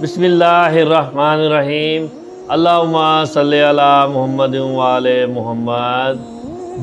بسم اللہ الرحمن الرحیم۔ اللہم صلی علی محمد وعلی محمد۔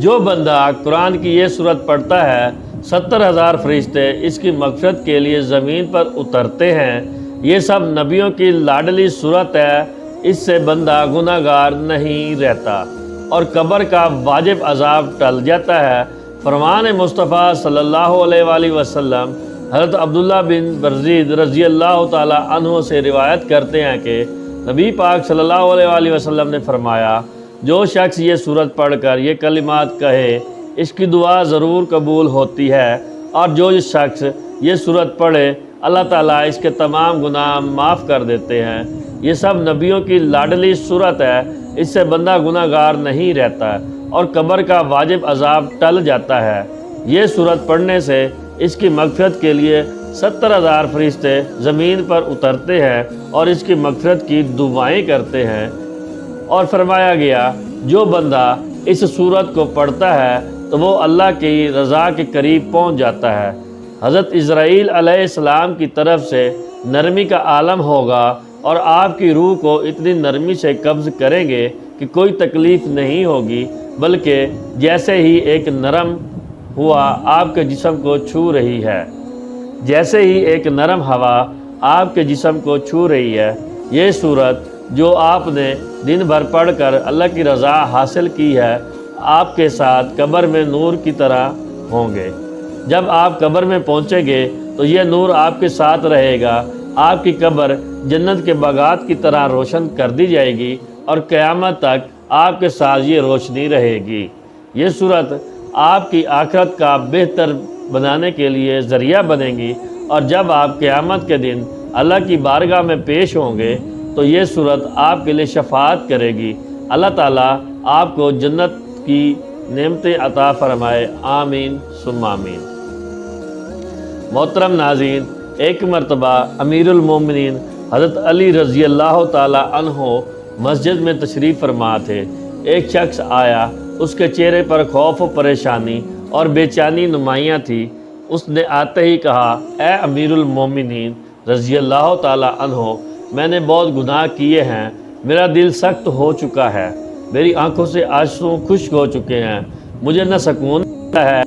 جو بندہ قرآن کی یہ سورت پڑھتا ہے 70,000 فرشتے اس کی مغفرت کے لیے زمین پر اترتے ہیں۔ یہ سب نبیوں کی لاڈلی سورت ہے، اس سے بندہ گناہ گار نہیں رہتا اور قبر کا واجب عذاب ٹل جاتا ہے۔ فرمان مصطفیٰ صلی اللہ علیہ وآلہ وسلم حضرت عبداللہ بن برزید رضی اللہ تعالی عنہ سے روایت کرتے ہیں کہ نبی پاک صلی اللہ علیہ وآلہ وسلم نے فرمایا، جو شخص یہ سورت پڑھ کر یہ کلمات کہے اس کی دعا ضرور قبول ہوتی ہے، اور جو شخص یہ سورت پڑھے اللہ تعالیٰ اس کے تمام گناہ معاف کر دیتے ہیں۔ یہ سب نبیوں کی لاڈلی سورت ہے، اس سے بندہ گناہ گار نہیں رہتا اور قبر کا واجب عذاب ٹل جاتا ہے۔ یہ سورت پڑھنے سے اس کی مغفرت کے لیے 70,000 فرشتے زمین پر اترتے ہیں اور اس کی مغفرت کی دعائیں کرتے ہیں۔ اور فرمایا گیا، جو بندہ اس سورت کو پڑھتا ہے تو وہ اللہ کی رضا کے قریب پہنچ جاتا ہے۔ حضرت اسرائیل علیہ السلام کی طرف سے نرمی کا عالم ہوگا اور آپ کی روح کو اتنی نرمی سے قبض کریں گے کہ کوئی تکلیف نہیں ہوگی، بلکہ جیسے ہی ایک نرم ہوا آپ کے جسم کو چھو رہی ہے، جیسے ہی ایک نرم ہوا آپ کے جسم کو چھو رہی ہے۔ یہ سورت جو آپ نے دن بھر پڑھ کر اللہ کی رضا حاصل کی ہے، آپ کے ساتھ قبر میں نور کی طرح ہوں گے۔ جب آپ قبر میں پہنچیں گے تو یہ نور آپ کے ساتھ رہے گا، آپ کی قبر جنت کے باغات کی طرح روشن کر دی جائے گی اور قیامت تک آپ کے ساتھ یہ روشنی رہے گی۔ یہ سورت آپ کی آخرت کا بہتر بنانے کے لیے ذریعہ بنے گی، اور جب آپ قیامت کے دن اللہ کی بارگاہ میں پیش ہوں گے تو یہ سورت آپ کے لیے شفاعت کرے گی۔ اللہ تعالیٰ آپ کو جنت کی نعمتیں عطا فرمائے، آمین ثم آمین۔ محترم ناظرین، ایک مرتبہ امیر المومنین حضرت علی رضی اللہ تعالی عنہ مسجد میں تشریف فرما تھے۔ ایک شخص آیا، اس کے چہرے پر خوف و پریشانی اور بے چینی نمایاں تھی۔ اس نے آتے ہی کہا، اے امیر المومنین رضی اللہ تعالی عنہ، میں نے بہت گناہ کیے ہیں، میرا دل سخت ہو چکا ہے، میری آنکھوں سے آنسو خشک ہو چکے ہیں، مجھے نہ سکون ہے،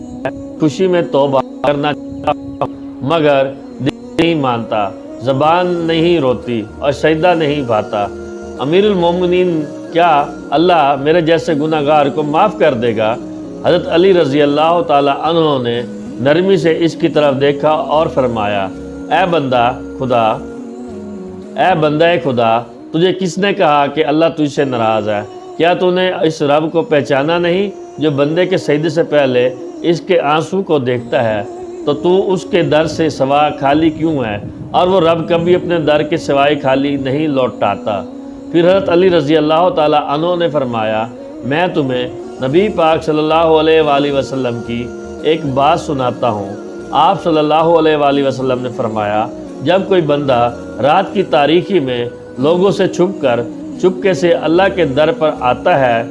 خوشی میں توبہ کرنا چاہتا ہوں مگر دل نہیں مانتا، زبان نہیں روتی اور سجدہ نہیں پاتا۔ امیر المومنین، کیا اللہ میرے جیسے گناہ گار کو معاف کر دے گا؟ حضرت علی رضی اللہ تعالی عنہ نے نرمی سے اس کی طرف دیکھا اور فرمایا، اے بندہ خدا، تجھے کس نے کہا کہ اللہ تجھ سے ناراض ہے؟ کیا تو نے اس رب کو پہچانا نہیں جو بندے کے سجدے سے پہلے اس کے آنسو کو دیکھتا ہے؟ تو اس کے در سے سوا خالی کیوں ہے؟ اور وہ رب کبھی اپنے در کے سوائے خالی نہیں لوٹاتا۔ پھر حضرت علی رضی اللہ تعالی عنہ نے فرمایا، میں تمہیں نبی پاک صلی اللہ علیہ وآلہ وسلم کی ایک بات سناتا ہوں۔ آپ صلی اللہ علیہ وآلہ وسلم نے فرمایا، جب کوئی بندہ رات کی تاریکی میں لوگوں سے چپکے سے اللہ کے در پر آتا ہے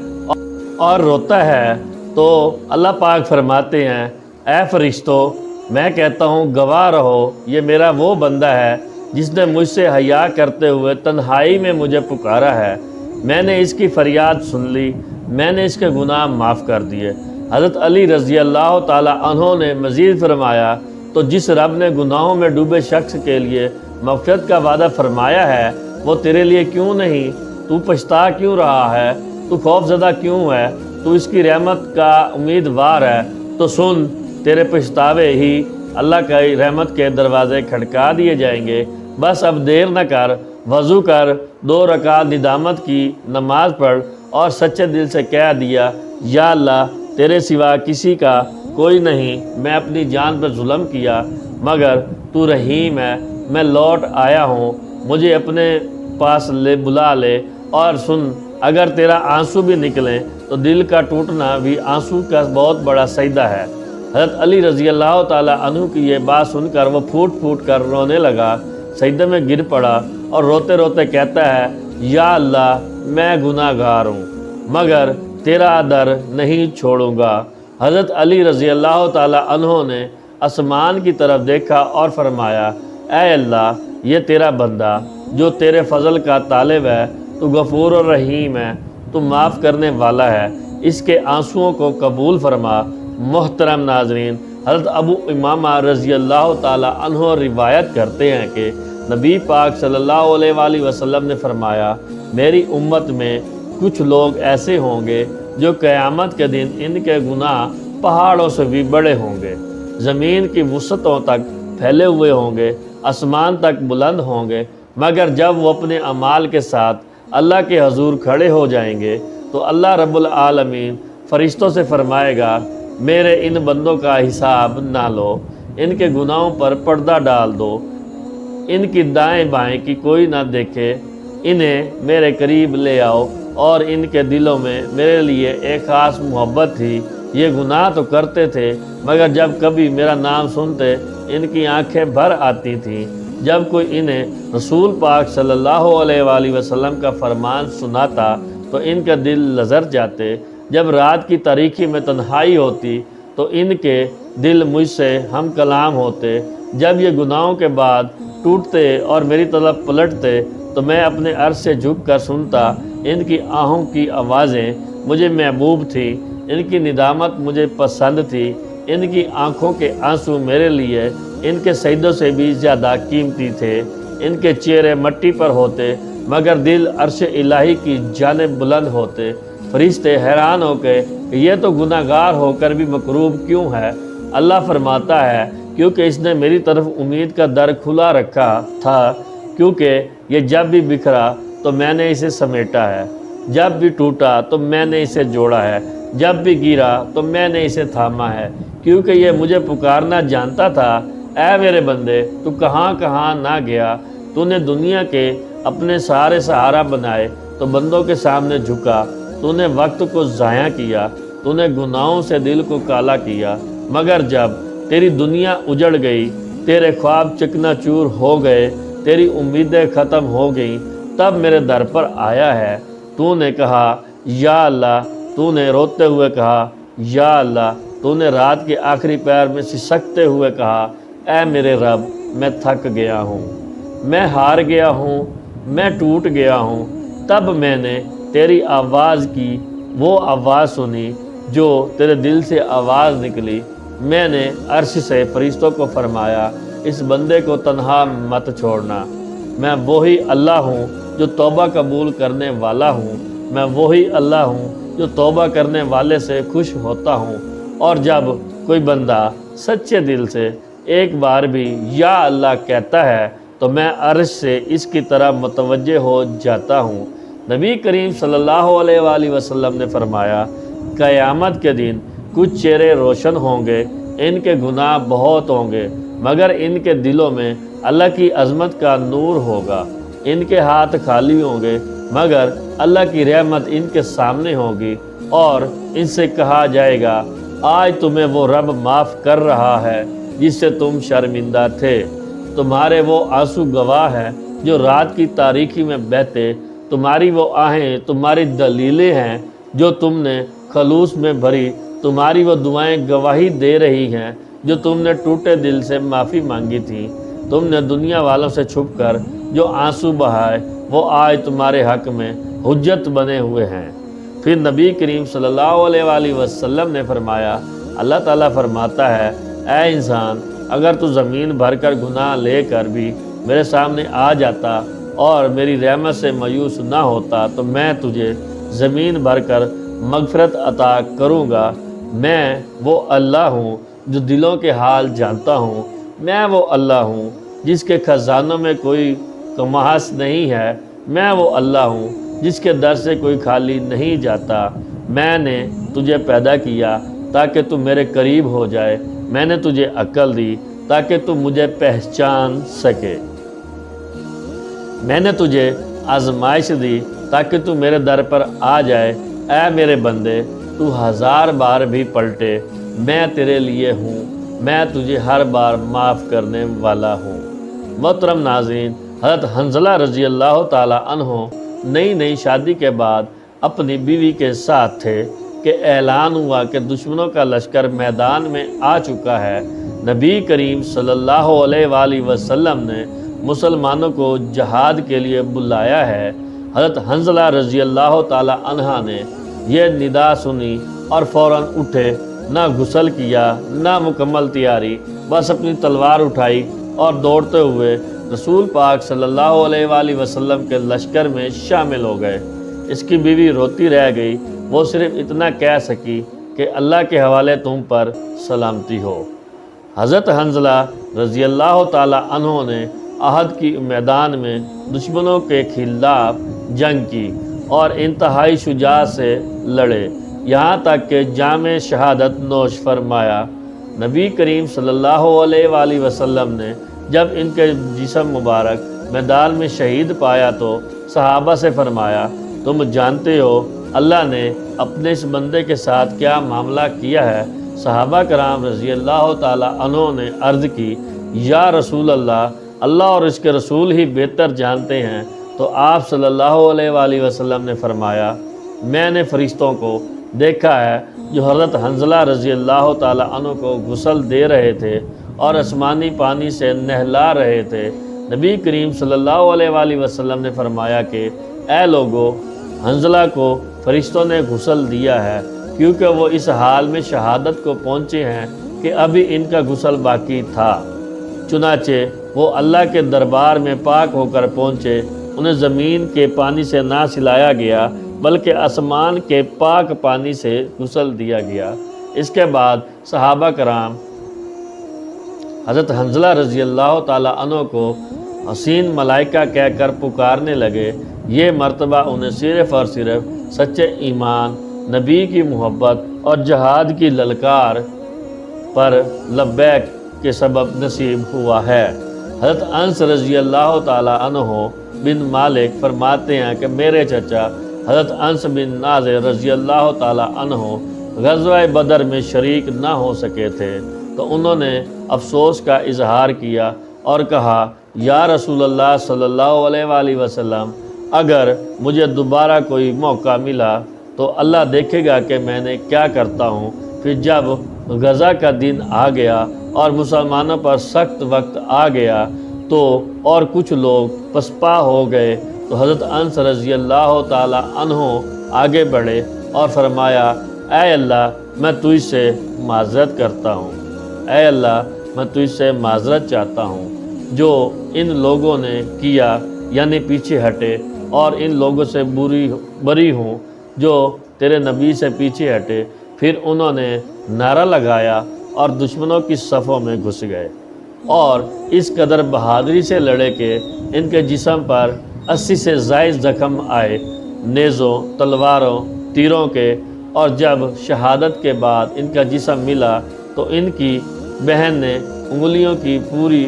اور روتا ہے تو اللہ پاک فرماتے ہیں، اے فرشتوں، میں کہتا ہوں گواہ رہو، یہ میرا وہ بندہ ہے جس نے مجھ سے حیا کرتے ہوئے تنہائی میں مجھے پکارا ہے، میں نے اس کی فریاد سن لی، میں نے اس کے گناہ معاف کر دیے۔ حضرت علی رضی اللہ تعالی عنہ نے مزید فرمایا، تو جس رب نے گناہوں میں ڈوبے شخص کے لیے مغفرت کا وعدہ فرمایا ہے وہ تیرے لیے کیوں نہیں؟ تو پچھتا کیوں رہا ہے؟ تو خوف زدہ کیوں ہے؟ تو اس کی رحمت کا امیدوار ہے تو سن، تیرے پچھتاوے ہی اللہ کی رحمت کے دروازے کھٹکا دیے جائیں گے۔ بس اب دیر نہ کر، وضو کر، 2 رکعت ندامت کی نماز پڑھ اور سچے دل سے کہہ دیا، یا اللہ، تیرے سوا کسی کا کوئی نہیں، میں اپنی جان پر ظلم کیا مگر تو رحیم ہے، میں لوٹ آیا ہوں، مجھے اپنے پاس بلا لے، اور سن، اگر تیرا آنسو بھی نکلیں تو دل کا ٹوٹنا بھی آنسو کا بہت بڑا سجدہ ہے۔ حضرت علی رضی اللہ تعالی عنہ کی یہ بات سن کر وہ پھوٹ کر رونے لگا، سجدے میں گر پڑا اور روتے روتے کہتا ہے، یا اللہ، میں گناہ گار ہوں مگر تیرا در نہیں چھوڑوں گا۔ حضرت علی رضی اللہ تعالی عنہ نے آسمان کی طرف دیکھا اور فرمایا، اے اللہ، یہ تیرا بندہ جو تیرے فضل کا طالب ہے، تو غفور الرحیم ہے، تو معاف کرنے والا ہے، اس کے آنسوؤں کو قبول فرما۔ محترم ناظرین، حضرت ابو امامہ رضی اللہ تعالیٰ عنہ روایت کرتے ہیں کہ نبی پاک صلی اللہ علیہ وآلہ وسلم نے فرمایا، میری امت میں کچھ لوگ ایسے ہوں گے جو قیامت کے دن ان کے گناہ پہاڑوں سے بھی بڑے ہوں گے، زمین کی وسعتوں تک پھیلے ہوئے ہوں گے، آسمان تک بلند ہوں گے، مگر جب وہ اپنے اعمال کے ساتھ اللہ کے حضور کھڑے ہو جائیں گے تو اللہ رب العالمین فرشتوں سے فرمائے گا، میرے ان بندوں کا حساب نہ لو، ان کے گناہوں پر پردہ ڈال دو، ان کی دائیں بائیں کی کوئی نہ دیکھے، انہیں میرے قریب لے آؤ، اور ان کے دلوں میں میرے لیے ایک خاص محبت تھی، یہ گناہ تو کرتے تھے مگر جب کبھی میرا نام سنتے ان کی آنکھیں بھر آتی تھیں، جب کوئی انہیں رسول پاک صلی اللہ علیہ وآلہ وسلم کا فرمان سناتا تو ان کا دل لرز جاتے، جب رات کی تاریکی میں تنہائی ہوتی تو ان کے دل مجھ سے ہم کلام ہوتے، جب یہ گناہوں کے بعد ٹوٹتے اور میری طرف پلٹتے تو میں اپنے عرش سے جھک کر سنتا، ان کی آہوں کی آوازیں مجھے محبوب تھی، ان کی ندامت مجھے پسند تھی، ان کی آنکھوں کے آنسو میرے لیے ان کے سجدوں سے بھی زیادہ قیمتی تھے، ان کے چہرے مٹی پر ہوتے مگر دل عرش الہی کی جانب بلند ہوتے۔ فرشتے حیران ہو کے کہ یہ تو گناہ گار ہو کر بھی مکروب کیوں ہے؟ اللہ فرماتا ہے، کیونکہ اس نے میری طرف امید کا در کھلا رکھا تھا، کیونکہ یہ جب بھی بکھرا تو میں نے اسے سمیٹا ہے، جب بھی ٹوٹا تو میں نے اسے جوڑا ہے، جب بھی گرا تو میں نے اسے تھاما ہے، کیونکہ یہ مجھے پکارنا جانتا تھا۔ اے میرے بندے، تو کہاں کہاں نہ گیا، تو نے دنیا کے اپنے سارے سہارا بنائے تو بندوں کے سامنے جھکا، تو نے وقت کو ضائع کیا، تو نے گناہوں سے دل کو کالا کیا، مگر جب تیری دنیا اجڑ گئی، تیرے خواب چکنا چور ہو گئے، تیری امیدیں ختم ہو گئیں، تب میرے در پر آیا ہے۔ تو نے کہا یا اللہ، تو نے روتے ہوئے کہا یا اللہ، تو نے رات کے آخری پہر میں سسکتے ہوئے کہا، اے میرے رب، میں تھک گیا ہوں، میں ہار گیا ہوں، میں ٹوٹ گیا ہوں۔ تب میں نے تیری آواز کی وہ آواز سنی جو تیرے دل سے آواز نکلی، میں نے عرش سے فرشتوں کو فرمایا، اس بندے کو تنہا مت چھوڑنا، میں وہی اللہ ہوں جو توبہ قبول کرنے والا ہوں، میں وہی اللہ ہوں جو توبہ کرنے والے سے خوش ہوتا ہوں، اور جب کوئی بندہ سچے دل سے ایک بار بھی یا اللہ کہتا ہے تو میں عرش سے اس کی طرح متوجہ ہو جاتا ہوں۔ نبی کریم صلی اللہ علیہ وآلہ وسلم نے فرمایا، قیامت کے دن کچھ چہرے روشن ہوں گے، ان کے گناہ بہت ہوں گے مگر ان کے دلوں میں اللہ کی عظمت کا نور ہوگا، ان کے ہاتھ خالی ہوں گے مگر اللہ کی رحمت ان کے سامنے ہوگی، اور ان سے کہا جائے گا، آج تمہیں وہ رب معاف کر رہا ہے جس سے تم شرمندہ تھے، تمہارے وہ آنسو گواہ ہیں جو رات کی تاریکی میں بہتے، تمہاری وہ آہیں تمہاری دلیلیں ہیں جو تم نے خلوص میں بھری، تمہاری وہ دعائیں گواہی دے رہی ہیں جو تم نے ٹوٹے دل سے معافی مانگی تھی، تم نے دنیا والوں سے چھپ کر جو آنسو بہائے وہ آج تمہارے حق میں حجت بنے ہوئے ہیں۔ پھر نبی کریم صلی اللہ علیہ وآلہ وسلم نے فرمایا، اللہ تعالیٰ فرماتا ہے، اے انسان، اگر تو زمین بھر کر گناہ لے کر بھی میرے سامنے آ جاتا اور میری رحمت سے مایوس نہ ہوتا تو میں تجھے زمین بھر کر مغفرت عطا کروں گا۔ میں وہ اللہ ہوں جو دلوں کے حال جانتا ہوں، میں وہ اللہ ہوں جس کے خزانوں میں کوئی کماحث نہیں ہے، میں وہ اللہ ہوں جس کے در سے کوئی خالی نہیں جاتا۔ میں نے تجھے پیدا کیا تاکہ تو میرے قریب ہو جائے، میں نے تجھے عقل دی تاکہ تو مجھے پہچان سکے، میں نے تجھے آزمائش دی تاکہ تو میرے در پر آ جائے۔ اے میرے بندے، تو 1000 بار بھی پلٹے، میں تیرے لیے ہوں، میں تجھے ہر بار معاف کرنے والا ہوں۔ محترم ناظرین، حضرت حنظلہ رضی اللہ تعالیٰ عنہ نئی شادی کے بعد اپنی بیوی کے ساتھ تھے کہ اعلان ہوا کہ دشمنوں کا لشکر میدان میں آ چکا ہے۔ نبی کریم صلی اللہ علیہ وآلہ وسلم نے مسلمانوں کو جہاد کے لیے بلایا ہے۔ حضرت حنظلہ رضی اللہ تعالی عنہ نے یہ ندا سنی اور فوراً اٹھے، نہ غسل کیا نہ مکمل تیاری، بس اپنی تلوار اٹھائی اور دوڑتے ہوئے رسول پاک صلی اللہ علیہ وآلہ وسلم کے لشکر میں شامل ہو گئے۔ اس کی بیوی روتی رہ گئی، وہ صرف اتنا کہہ سکی کہ اللہ کے حوالے تم پر سلامتی ہو۔ حضرت حنظلہ رضی اللہ تعالی عنہ نے احد کی میدان میں دشمنوں کے خلاف جنگ کی اور انتہائی شجاعت سے لڑے، یہاں تک کہ جام شہادت نوش فرمایا۔ نبی کریم صلی اللہ علیہ وآلہ وسلم نے جب ان کے جسم مبارک میدان میں شہید پایا تو صحابہ سے فرمایا، تم جانتے ہو اللہ نے اپنے اس بندے کے ساتھ کیا معاملہ کیا ہے؟ صحابہ کرام رضی اللہ تعالی عنہ نے عرض کی، یا رسول اللہ، اللہ اور اس کے رسول ہی بہتر جانتے ہیں۔ تو آپ صلی اللہ علیہ وآلہ وسلم نے فرمایا، میں نے فرشتوں کو دیکھا ہے جو حضرت حنظلہ رضی اللہ تعالی عنہ کو غسل دے رہے تھے اور آسمانی پانی سے نہلا رہے تھے۔ نبی کریم صلی اللہ علیہ وآلہ وسلم نے فرمایا کہ اے لوگو، حنظلہ کو فرشتوں نے غسل دیا ہے، کیونکہ وہ اس حال میں شہادت کو پہنچے ہیں کہ ابھی ان کا غسل باقی تھا۔ چنانچہ وہ اللہ کے دربار میں پاک ہو کر پہنچے، انہیں زمین کے پانی سے نہ سلایا گیا بلکہ آسمان کے پاک پانی سے غسل دیا گیا۔ اس کے بعد صحابہ کرام حضرت حنظلہ رضی اللہ تعالی عنہ کو حسین ملائکہ کہہ کر پکارنے لگے۔ یہ مرتبہ انہیں صرف اور صرف سچے ایمان، نبی کی محبت اور جہاد کی للکار پر لبیک کے سبب نصیب ہوا ہے۔ حضرت انس رضی اللہ تعالی عنہ بن مالک فرماتے ہیں کہ میرے چچا حضرت انس بن ناظر رضی اللہ تعالی عنہ غزوہ بدر میں شریک نہ ہو سکے تھے، تو انہوں نے افسوس کا اظہار کیا اور کہا، یا رسول اللہ صلی اللہ علیہ وآلہ وسلم، اگر مجھے دوبارہ کوئی موقع ملا تو اللہ دیکھے گا کہ میں نے کیا کرتا ہوں۔ پھر جب غزہ کا دن آ گیا اور مسلمانوں پر سخت وقت آ گیا تو اور کچھ لوگ پسپا ہو گئے تو حضرت انس رضی اللہ تعالی عنہ آگے بڑھے اور فرمایا، اے اللہ، میں تجھ سے معذرت کرتا ہوں، اے اللہ، میں تجھ سے معذرت چاہتا ہوں جو ان لوگوں نے کیا، یعنی پیچھے ہٹے، اور ان لوگوں سے بری ہوں جو تیرے نبی سے پیچھے ہٹے۔ پھر انہوں نے نعرہ لگایا اور دشمنوں کی صفوں میں گھس گئے اور اس قدر بہادری سے لڑے کہ ان کے جسم پر 80 سے زائد زخم آئے، نیزوں، تلواروں، تیروں کے، اور جب شہادت کے بعد ان کا جسم ملا تو ان کی بہن نے انگلیوں کی پوری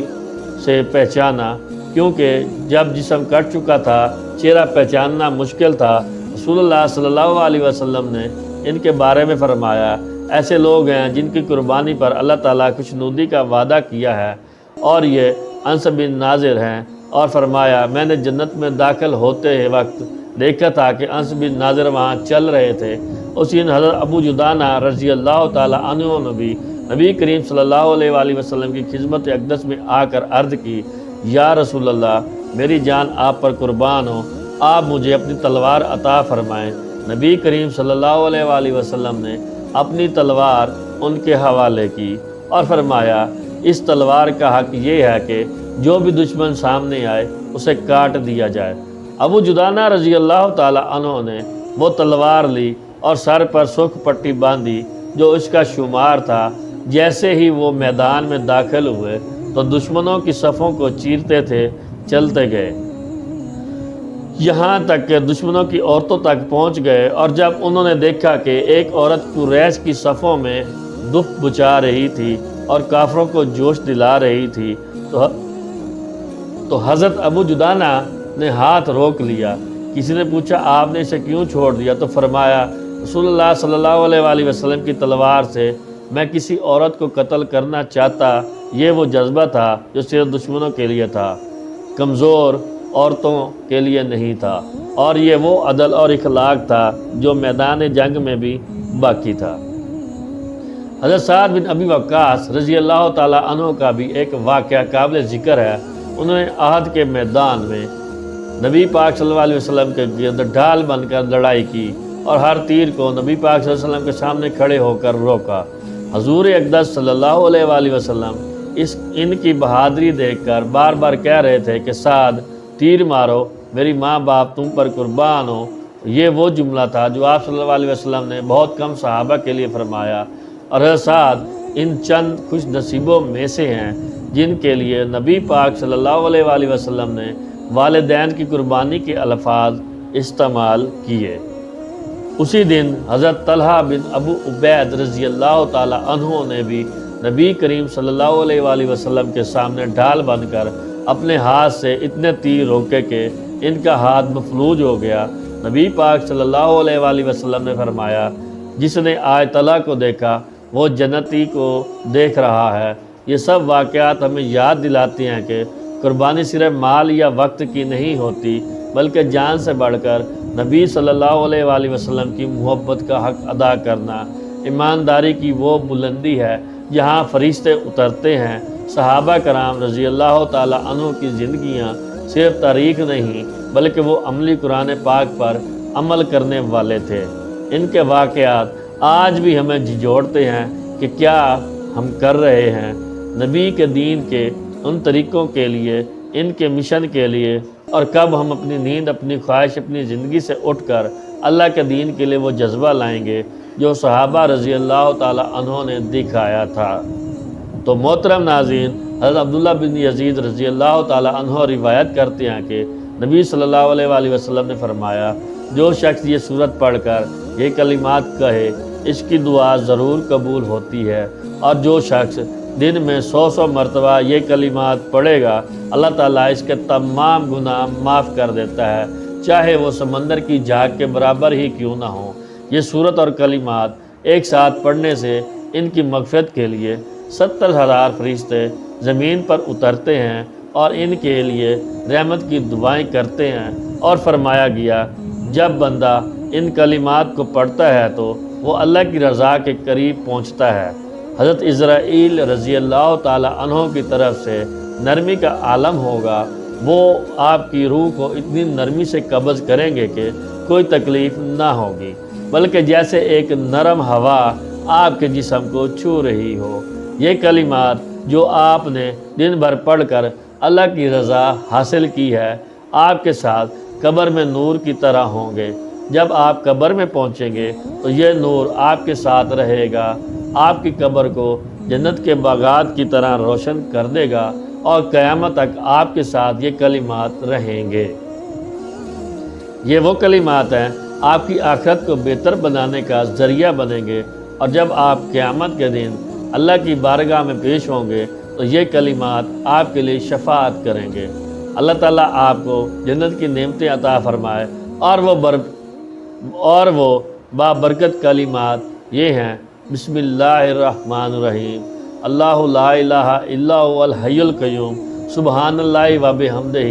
سے پہچانا، کیونکہ جب جسم کٹ چکا تھا چہرہ پہچاننا مشکل تھا۔ رسول اللہ صلی اللہ علیہ وسلم نے ان کے بارے میں فرمایا، ایسے لوگ ہیں جن کی قربانی پر اللہ تعالیٰ خوشنودی کا وعدہ کیا ہے، اور یہ انس بن ناظر ہیں، اور فرمایا، میں نے جنت میں داخل ہوتے وقت دیکھا تھا کہ انس بن ناظر وہاں چل رہے تھے۔ اسی دن حضرت ابو جدانہ رضی اللہ تعالی عنہ نے نبی کریم صلی اللہ علیہ وآلہ وسلم کی خدمت اقدس میں آ کر عرض کی، یا رسول اللہ، میری جان آپ پر قربان ہو، آپ مجھے اپنی تلوار عطا فرمائیں۔ نبی کریم صلی اللہ علیہ وآلہ وسلم نے اپنی تلوار ان کے حوالے کی اور فرمایا، اس تلوار کا حق یہ ہے کہ جو بھی دشمن سامنے آئے اسے کاٹ دیا جائے۔ ابو جدانہ رضی اللہ تعالی عنہ نے وہ تلوار لی اور سر پر سرخ پٹی باندھی جو اس کا شمار تھا۔ جیسے ہی وہ میدان میں داخل ہوئے تو دشمنوں کی صفوں کو چیرتے تھے، چلتے گئے، یہاں تک کہ دشمنوں کی عورتوں تک پہنچ گئے، اور جب انہوں نے دیکھا کہ ایک عورت قریش کی صفوں میں دف بچا رہی تھی اور کافروں کو جوش دلا رہی تھی تو حضرت ابو جدانہ نے ہاتھ روک لیا۔ کسی نے پوچھا، آپ نے اسے کیوں چھوڑ دیا؟ تو فرمایا، رسول اللہ صلی اللہ علیہ وآلہ وسلم کی تلوار سے میں کسی عورت کو قتل کرنا چاہتا، یہ وہ جذبہ تھا جو صرف دشمنوں کے لیے تھا، کمزور عورتوں کے لیے نہیں تھا، اور یہ وہ عدل اور اخلاق تھا جو میدان جنگ میں بھی باقی تھا۔ حضرت سعد بن ابی وقاص رضی اللہ تعالی عنہ کا بھی ایک واقعہ قابل ذکر ہے۔ انہوں نے عہد کے میدان میں نبی پاک صلی اللہ علیہ وسلم کے گرد ڈھال بن کر لڑائی کی اور ہر تیر کو نبی پاک صلی اللہ علیہ وسلم کے سامنے کھڑے ہو کر روکا۔ حضور اقدس صلی اللہ علیہ وآلہ وسلم ان کی بہادری دیکھ کر بار بار کہہ رہے تھے کہ سعد تیر مارو، میری ماں باپ تم پر قربان ہو۔ یہ وہ جملہ تھا جو آپ صلی اللہ علیہ وسلم نے بہت کم صحابہ کے لیے فرمایا، اور حضرت سعد ان چند خوش نصیبوں میں سے ہیں جن کے لیے نبی پاک صلی اللہ علیہ وآلہ وسلم نے والدین کی قربانی کے الفاظ استعمال کیے۔ اسی دن حضرت طلحہ بن ابو عبید رضی اللہ تعالی عنہ نے بھی نبی کریم صلی اللہ علیہ وآلہ وسلم کے سامنے ڈھال بن کر اپنے ہاتھ سے اتنے تیر روکے کہ ان کا ہاتھ مفلوج ہو گیا۔ نبی پاک صلی اللہ علیہ وآلہ وسلم نے فرمایا، جس نے آج طلحہ کو دیکھا وہ جنتی کو دیکھ رہا ہے۔ یہ سب واقعات ہمیں یاد دلاتے ہیں کہ قربانی صرف مال یا وقت کی نہیں ہوتی، بلکہ جان سے بڑھ کر نبی صلی اللہ علیہ وآلہ وسلم کی محبت کا حق ادا کرنا ایمانداری کی وہ بلندی ہے جہاں فرشتے اترتے ہیں۔ صحابہ کرام رضی اللہ تعالی عنہ کی زندگیاں صرف تاریخ نہیں بلکہ وہ عملی قرآن پاک پر عمل کرنے والے تھے۔ ان کے واقعات آج بھی ہمیں جھنجھوڑتے ہیں کہ کیا ہم کر رہے ہیں نبی کے دین کے ان طریقوں کے لیے، ان کے مشن کے لیے، اور کب ہم اپنی نیند، اپنی خواہش، اپنی زندگی سے اٹھ کر اللہ کے دین کے لیے وہ جذبہ لائیں گے جو صحابہ رضی اللہ تعالی عنہ نے دکھایا تھا۔ تو محترم ناظرین، حضرت عبداللہ بن یزید رضی اللہ تعالی عنہ روایت کرتے ہیں کہ نبی صلی اللہ علیہ وآلہ وسلم نے فرمایا، جو شخص یہ سورت پڑھ کر یہ کلمات کہے اس کی دعا ضرور قبول ہوتی ہے، اور جو شخص دن میں 100 مرتبہ یہ کلمات پڑھے گا اللہ تعالیٰ اس کے تمام گناہ معاف کر دیتا ہے، چاہے وہ سمندر کی جھاگ کے برابر ہی کیوں نہ ہوں۔ یہ سورت اور کلمات ایک ساتھ پڑھنے سے ان کی مغفرت کے لیے 70,000 فرشتے زمین پر اترتے ہیں اور ان کے لیے رحمت کی دعائیں کرتے ہیں۔ اور فرمایا گیا، جب بندہ ان کلمات کو پڑھتا ہے تو وہ اللہ کی رضا کے قریب پہنچتا ہے۔ حضرت اسرائیل رضی اللہ تعالی عنہ کی طرف سے نرمی کا عالم ہوگا، وہ آپ کی روح کو اتنی نرمی سے قبض کریں گے کہ کوئی تکلیف نہ ہوگی، بلکہ جیسے ایک نرم ہوا آپ کے جسم کو چھو رہی ہو۔ یہ کلمات جو آپ نے دن بھر پڑھ کر اللہ کی رضا حاصل کی ہے، آپ کے ساتھ قبر میں نور کی طرح ہوں گے۔ جب آپ قبر میں پہنچیں گے تو یہ نور آپ کے ساتھ رہے گا، آپ کی قبر کو جنت کے باغات کی طرح روشن کر دے گا، اور قیامت تک آپ کے ساتھ یہ کلمات رہیں گے۔ یہ وہ کلمات ہیں آپ کی آخرت کو بہتر بنانے کا ذریعہ بنیں گے، اور جب آپ قیامت کے دن اللہ کی بارگاہ میں پیش ہوں گے تو یہ کلمات آپ کے لیے شفاعت کریں گے۔ اللہ تعالیٰ آپ کو جنت کی نعمتیں عطا فرمائے، اور وہ بابرکت کلمات یہ ہیں، بسم اللہ الرحمن الرحیم، اللہ لا الہ الا هو الحی القیوم، سبحان اللہ و بحمدہ۔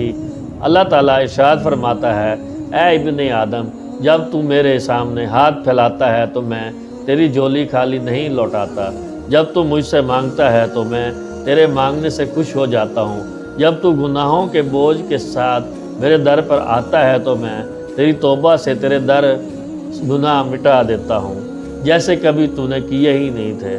اللہ تعالیٰ ارشاد فرماتا ہے، اے ابن آدم، جب تو میرے سامنے ہاتھ پھیلاتا ہے تو میں تیری جھولی خالی نہیں لوٹاتا، جب تو مجھ سے مانگتا ہے تو میں تیرے مانگنے سے خوش ہو جاتا ہوں، جب تو گناہوں کے بوجھ کے ساتھ میرے در پر آتا ہے تو میں تیری توبہ سے تیرے در گناہ مٹا دیتا ہوں جیسے کبھی تو نے کیے ہی نہیں تھے۔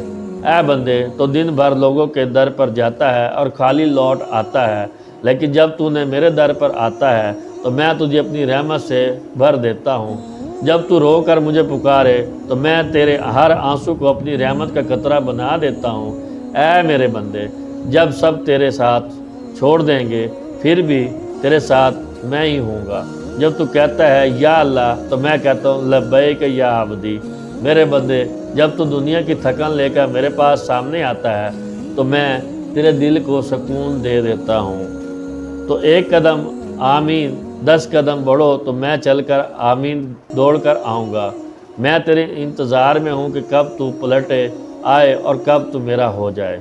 اے بندے، تو دن بھر لوگوں کے در پر جاتا ہے اور خالی لوٹ آتا ہے، لیکن جب تو نے میرے در پر آتا ہے تو میں تجھے اپنی رحمت سے بھر دیتا ہوں۔ جب تو رو کر مجھے پکارے تو میں تیرے ہر آنسو کو اپنی رحمت کا قطرہ بنا دیتا ہوں۔ اے میرے بندے، جب سب تیرے ساتھ چھوڑ دیں گے پھر بھی تیرے ساتھ میں ہی ہوں گا۔ جب تو کہتا ہے یا اللہ تو میں کہتا ہوں لبیک یا عبدی۔ میرے بندے، جب تو دنیا کی تھکن لے کر میرے پاس سامنے آتا ہے تو میں تیرے دل کو سکون دے دیتا ہوں۔ تو ایک قدم آمین، 10 قدم بڑھو تو میں چل کر آمین دوڑ کر آؤں گا۔ میں تیرے انتظار میں ہوں کہ کب تو پلٹے آئے اور کب تو میرا ہو جائے۔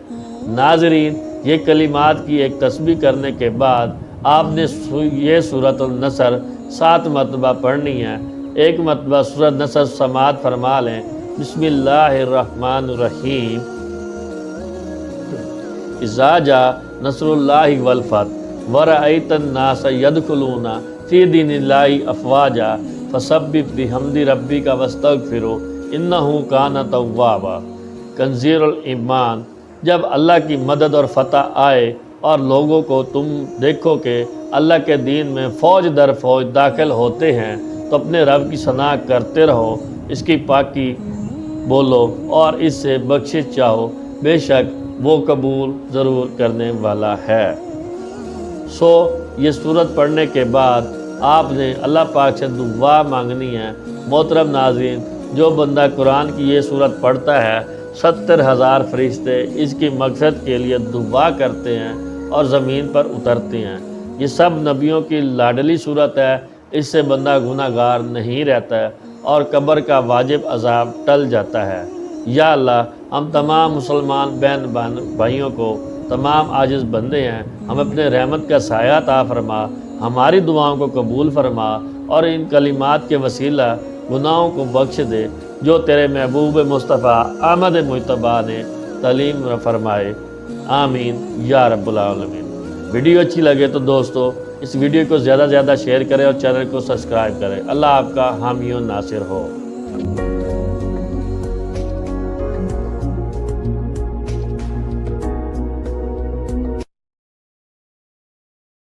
ناظرین، یہ کلمات کی ایک تسبیح کرنے کے بعد آپ نے یہ سورۃ النصر 7 مرتبہ پڑھنی ہے۔ ایک مرتبہ سورۃ نصر سماعت فرما لیں۔ بسم اللہ الرحمن الرحیم، اذا جاء نصر اللہ والفتح ورأیت الناس یدخلون فی دین اللہ افواجا فسبح بحمد ربک واستغفرہ انہ کان توابا۔ کنزیر الایمان، جب اللہ کی مدد اور فتح آئے اور لوگوں کو تم دیکھو کہ اللہ کے دین میں فوج در فوج داخل ہوتے ہیں تو اپنے رب کی ثنا کرتے رہو، اس کی پاکی بولو اور اس سے بخشش چاہو، بے شک وہ قبول ضرور کرنے والا ہے۔ یہ سورت پڑھنے کے بعد آپ نے اللہ پاک سے دعا مانگنی ہے۔ محترم ناظرین، جو بندہ قرآن کی یہ سورت پڑھتا ہے 70,000 فرشتے اس کی مغفرت کے لیے دعا کرتے ہیں اور زمین پر اترتے ہیں۔ یہ سب نبیوں کی لاڈلی سورت ہے، اس سے بندہ گناہ گار نہیں رہتا ہے اور قبر کا واجب عذاب ٹل جاتا ہے۔ یا اللہ، ہم تمام مسلمان بہن بھائیوں کو، تمام عاجز بندے ہیں، ہم اپنے رحمت کا سایہ عطا فرما، ہماری دعاؤں کو قبول فرما اور ان کلمات کے وسیلہ گناہوں کو بخش دے جو تیرے محبوب مصطفیٰ احمد مجتبیٰ نے تعلیم فرمائے۔ آمین یا رب العالمین۔ ویڈیو اچھی لگے تو دوستو اس ویڈیو کو زیادہ سے زیادہ شیئر کریں اور چینل کو سبسکرائب کریں۔ اللہ آپ کا حامی و ناصر ہو۔